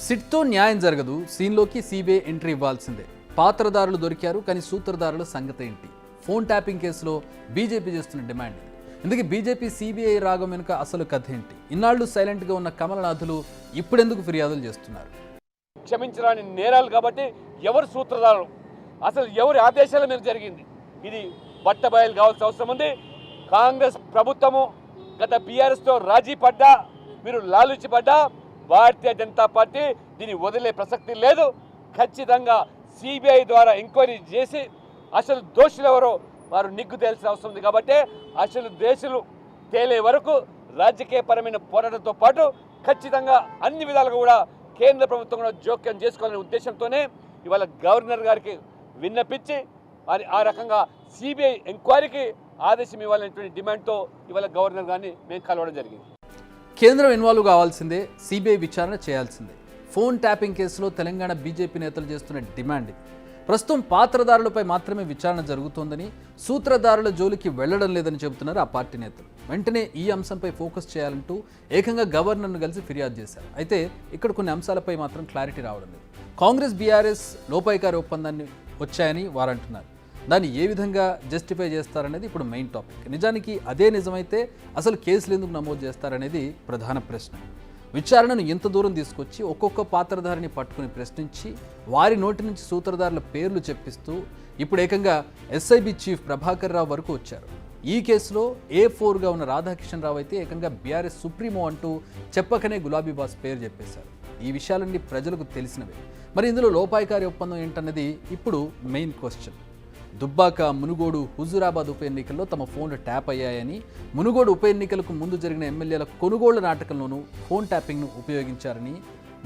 సిట్తో న్యాయం జరగదు, సీన్లోకి CBI entry ఇవ్వాల్సిందే. పాత్రదారులు దొరికారు, కానీ సూత్రధారుల సంగతి ఏంటి? ఫోన్ ట్యాపింగ్ కేసులో బీజేపీ చేస్తున్న డిమాండ్ ఇది. ఇందుకే బీజేపీ సిబిఐ రాగం వెనుక అసలు కథ ఏంటి? ఇన్నాళ్లు సైలెంట్గా ఉన్న కమలనాథులు ఇప్పుడెందుకు ఫిర్యాదులు చేస్తున్నారు? క్షమించరాని నేరాలు కాబట్టి ఎవరు సూత్రధారులు, అసలు ఎవరి ఆదేశాల మీద జరిగింది, ఇది బట్టబయలు కావాల్సిన అవసరం ఉంది. కాంగ్రెస్ ప్రభుత్వము గత బీఆర్ఎస్తో రాజీ పడ్డా, మీరు లాలూచి పడ్డా, భారతీయ జనతా పార్టీ దీన్ని వదిలే ప్రసక్తి లేదు. ఖచ్చితంగా సిబిఐ ద్వారా ఎంక్వైరీ చేసి అసలు దోషులు ఎవరో వారు నిగ్గు తేల్సిన అవసరం ఉంది. కాబట్టి అసలు దేశులు తేలే వరకు రాజకీయపరమైన పోరాటంతో పాటు ఖచ్చితంగా అన్ని విధాలుగా కూడా కేంద్ర ప్రభుత్వం కూడా జోక్యం చేసుకోవాలనే ఉద్దేశంతోనే ఇవాళ గవర్నర్ గారికి విన్నపించి మరి ఆ రకంగా సిబిఐ ఎంక్వైరీకి ఆదేశం ఇవ్వాలనేటువంటి డిమాండ్తో ఇవాళ గవర్నర్ గారిని మేము కలవడం జరిగింది. కేంద్రం ఇన్వాల్వ్ కావాల్సిందే, సిబిఐ విచారణ చేయాల్సిందే. ఫోన్ ట్యాపింగ్ కేసులో తెలంగాణ బీజేపీ నేతలు చేస్తున్న డిమాండ్ ఇది. ప్రస్తుతం పాత్రదారులపై మాత్రమే విచారణ జరుగుతోందని, సూత్రధారుల జోలికి వెళ్లడం లేదని చెబుతున్నారు ఆ పార్టీ నేతలు. వెంటనే ఈ అంశంపై ఫోకస్ చేయాలంటూ ఏకంగా గవర్నర్ను కలిసి ఫిర్యాదు చేశారు. అయితే ఇక్కడ కొన్ని అంశాలపై మాత్రం క్లారిటీ రావడం లేదు. కాంగ్రెస్ బీఆర్ఎస్ లోపాయికారి ఒప్పందాన్ని వచ్చాయని వారు అంటున్నారు. దాన్ని ఏ విధంగా జస్టిఫై చేస్తారనేది ఇప్పుడు మెయిన్ టాపిక్. నిజానికి అదే నిజమైతే అసలు కేసులు ఎందుకు నమోదు చేస్తారనేది ప్రధాన ప్రశ్న. విచారణను ఎంత దూరం తీసుకొచ్చి ఒక్కొక్క పాత్రధారిని పట్టుకుని ప్రశ్నించి వారి నోటి నుంచి సూత్రధారుల పేర్లు చెప్పిస్తూ ఇప్పుడు ఏకంగా ఎస్ఐబి చీఫ్ ప్రభాకర్ రావు వరకు వచ్చారు. ఈ కేసులో A4గా ఉన్న రాధాకిషన్ రావు అయితే ఏకంగా బీఆర్ఎస్ సుప్రీమో అంటూ చెప్పకనే గులాబీ బాస్ పేరు చెప్పేశారు. ఈ విషయాలన్నీ ప్రజలకు తెలిసినవే. మరి ఇందులో లోపాయికారి ఒప్పందం ఏంటన్నది ఇప్పుడు మెయిన్ క్వశ్చన్. దుబ్బాక, మునుగోడు, హుజూరాబాద్ ఉప ఎన్నికల్లో తమ ఫోన్లు ట్యాప్ అయ్యాయని, మునుగోడు ఉప ఎన్నికలకు ముందు జరిగిన ఎమ్మెల్యేల కొనుగోళ్ల నాటకంలోనూ ఫోన్ ట్యాపింగ్ను ఉపయోగించారని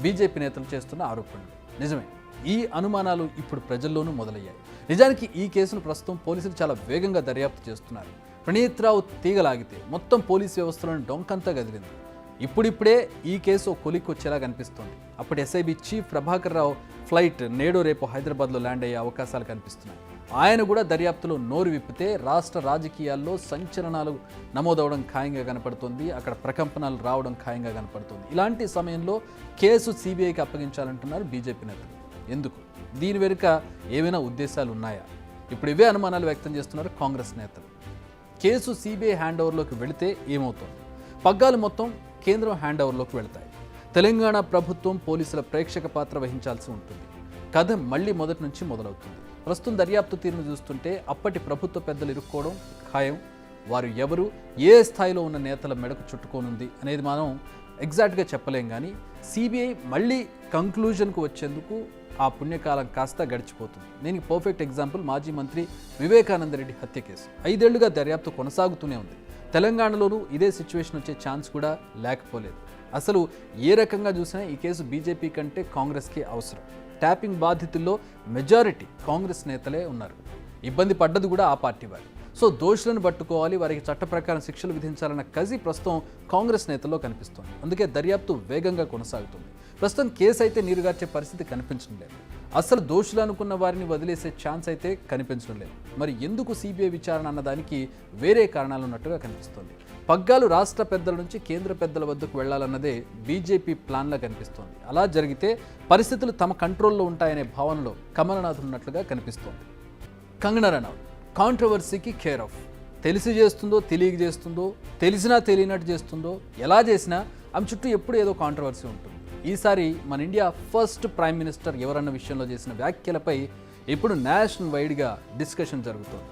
బీజేపీ నేతలు చేస్తున్న ఆరోపణలు నిజమే. ఈ అనుమానాలు ఇప్పుడు ప్రజల్లోనూ మొదలయ్యాయి. నిజానికి ఈ కేసును ప్రస్తుతం పోలీసులు చాలా వేగంగా దర్యాప్తు చేస్తున్నారు. ప్రణీత్ రావు తీగలాగితే మొత్తం పోలీసు వ్యవస్థలను డొంకంతా గదిలింది. ఇప్పుడిప్పుడే ఈ కేసు కొలిక్కి వచ్చేలా కనిపిస్తోంది. అప్పుడు SIB chief Prabhakar Rao flight నేడో రేపు హైదరాబాద్లో ల్యాండ్ అయ్యే అవకాశాలు కనిపిస్తున్నాయి. ఆయన కూడా దర్యాప్తులో నోరు విప్పితే రాష్ట్ర రాజకీయాల్లో సంచలనాలు నమోదవడం ఖాయంగా కనపడుతుంది. అక్కడ ప్రకంపనలు రావడం ఖాయంగా కనపడుతుంది. ఇలాంటి సమయంలో కేసు సిబిఐకి అప్పగించాలంటున్నారు బీజేపీ నేతలు. ఎందుకు? దీని వెనుక ఏమైనా ఉద్దేశాలు ఉన్నాయా? ఇప్పుడు ఇవే అనుమానాలు వ్యక్తం చేస్తున్నారు కాంగ్రెస్ నేతలు. కేసు సిబిఐ హ్యాండ్ ఓవర్లోకి వెళితే ఏమవుతుంది? పగ్గాలు మొత్తం కేంద్రం హ్యాండ్ ఓవర్లోకి వెళతాయి. తెలంగాణ ప్రభుత్వం పోలీసుల ప్రేక్షక పాత్ర వహించాల్సి ఉంటుంది. కథ మళ్ళీ మొదటి నుంచి మొదలవుతుంది. ప్రస్తుతం దర్యాప్తు తీరును చూస్తుంటే అప్పటి ప్రభుత్వ పెద్దలు ఇరుక్కోవడం ఖాయం. వారు ఎవరు, ఏ స్థాయిలో ఉన్న నేతల మెడకు చుట్టుకోనుంది అనేది మనం ఎగ్జాక్ట్గా చెప్పలేం. కానీ సిబిఐ మళ్ళీ కంక్లూజన్కు వచ్చేందుకు ఆ పుణ్యకాలం కాస్త గడిచిపోతుంది. దీనికి పర్ఫెక్ట్ ఎగ్జాంపుల్ మాజీ మంత్రి వివేకానంద రెడ్డి హత్య కేసు. 5 ఏళ్లుగా దర్యాప్తు కొనసాగుతూనే ఉంది. తెలంగాణలోనూ ఇదే సిచ్యువేషన్ వచ్చే ఛాన్స్ కూడా లేకపోలేదు. అసలు ఏ రకంగా చూసినా ఈ కేసు బీజేపీ కంటే కాంగ్రెస్కి అవసరం. ట్యాపింగ్ బాధితుల్లో మెజారిటీ కాంగ్రెస్ నేతలే ఉన్నారు. ఇబ్బంది పడ్డది కూడా ఆ పార్టీ వారు. సో దోషులను పట్టుకోవాలి, వారికి చట్ట ప్రకారం శిక్షలు విధించాలన్న కసి ప్రస్తుతం కాంగ్రెస్ నేతల్లో కనిపిస్తోంది. అందుకే దర్యాప్తు వేగంగా కొనసాగుతుంది. ప్రస్తుతం కేసు అయితే నీరుగార్చే పరిస్థితి కనిపించడం లేదు. అసలు దోషులు అనుకున్న వారిని వదిలేసే ఛాన్స్ అయితే కనిపించడం లేదు. మరి ఎందుకు సిబిఐ విచారణ అన్నదానికి వేరే కారణాలు ఉన్నట్టుగా కనిపిస్తోంది. పగ్గాలు రాష్ట్ర పెద్దల నుంచి కేంద్ర పెద్దల వద్దకు వెళ్లాలన్నదే బీజేపీ ప్లాన్లా కనిపిస్తోంది. అలా జరిగితే పరిస్థితులు తమ కంట్రోల్లో ఉంటాయనే భావనలో కమలనాథ్ ఉన్నట్లుగా కనిపిస్తోంది. కంగనా రనౌత్ కాంట్రవర్సీకి కేర్ ఆఫ్. తెలిసి చేస్తుందో తెలియక చేస్తుందో, తెలిసినా తెలియనట్టు చేస్తుందో, ఎలా చేసినా ఆమె చుట్టూ ఎప్పుడు ఏదో కాంట్రవర్సీ ఉంటుంది. ఈసారి మన ఇండియా ఫస్ట్ ప్రైమ్ మినిస్టర్ ఎవరన్న విషయంలో చేసిన వ్యాఖ్యలపై ఇప్పుడు నేషనల్ వైడ్గా డిస్కషన్ జరుగుతోంది.